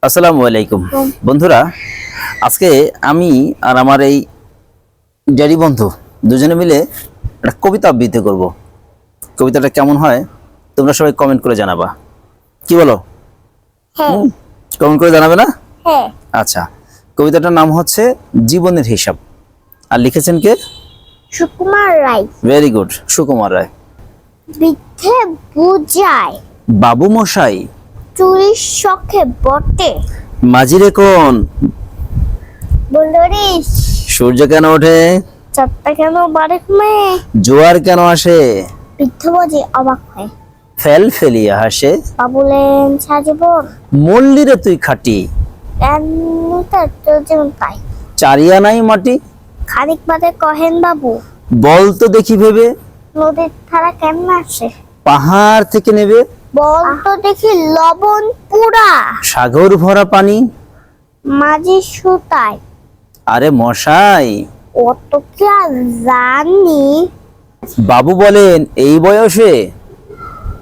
আসসালামু আলাইকুম বন্ধুরা, আজকে আমি আর আমার এই ড্যাডি বন্ধু দুজনে মিলে একটা কবিতা আবৃত্তি করব। কবিতাটা কেমন হয় তোমরা সবাই কমেন্ট করে জানাবা। কি বলো? হ্যাঁ কমেন্ট করে জানাবে না? হ্যাঁ আচ্ছা, কবিতাটার নাম হচ্ছে জীবনের হিসাব, আর লিখেছেন কে? সুকুমার রায়। Very good, Sukumar Ray. বৃদ্ধে বুঝায় বাবু মশাই চুরির শখে বটে, মাঝিরে কোন বলরিস সূর্য কেন ওঠে, চারটা কেন বারে ঘুমে, জোয়ার কেন আসে, বৃদ্ধ বাজে অবাক হয়, ফেল ফেলিয়া হাসে, বাবুলেন সাজীবন মল্লিরে তুই খাটি, কেন তার তোর যেমন তাই, চারিয়া নাই মাটি, খানিক বাদে কহেন বাবু বল তো দেখি ভেবে, নদীর ধারা কেমন আসে, পাহাড় থেকে নেবে, বল তো দেখি লবণ পুরা, সাগর ভরা পানি, মাঝি সুতায় আরে মশাই অত কি আর জানি, বাবু বলেন এই বয়সে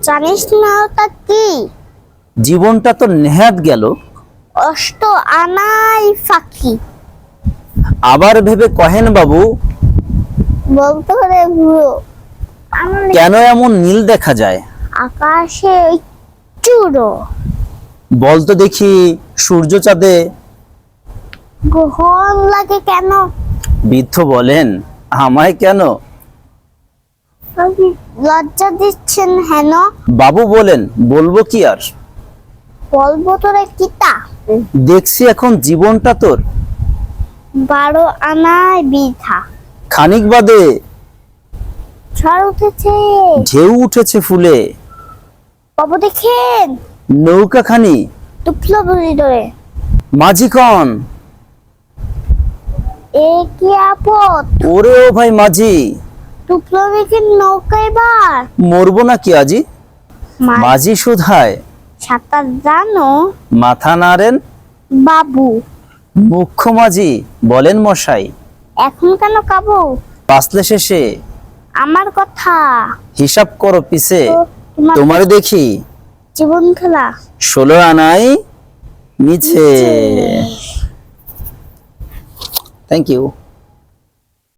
জানিস না তা কি, জীবনটা তো নেহাত গেল, অষ্ট আনাই ফাঁকি, আবার ভেবে কহেন বাবু বলতে পারে বুড়ো আমার কেন এমন নীল দেখা যায়, আকাশে ওই চুড়ো, বল তো দেখি সূর্য চাঁদে, গ্রহণ লাগে কেন, বৃদ্ধ বলেন আমায় কেন, আপনি লজ্জা দিচ্ছেন হেন, বাবু বলেন বলবো কি আর, বলবো তোরে কিতা, দেখছি এখন জীবনটা তোর 12 আনায় বৃথা, খানিক বাদে ঝড় উঠেছে ঢেউ উঠেছে ফুলে, বাবু দেখেন নৌকাখানি টুকলো বুঝি ধরে, মাঝিকন এ কি আপদ, ওরে ও ভাই মাঝি টুকলো দেখে নৌকা এবার, মরবো নাকি আজি, মাঝি শুধায় সাঁতার জানো মাথা নাড়েন, বাবু, মুখ্য মাঝি বলেন মশাই এখন কেন কাবু, বাঁচলে শেষে আমার কথা হিসাব করো পিছে, তো তোমার তোমার দেখি জীবন খেলা 16 আনাই মিছে। Thank you.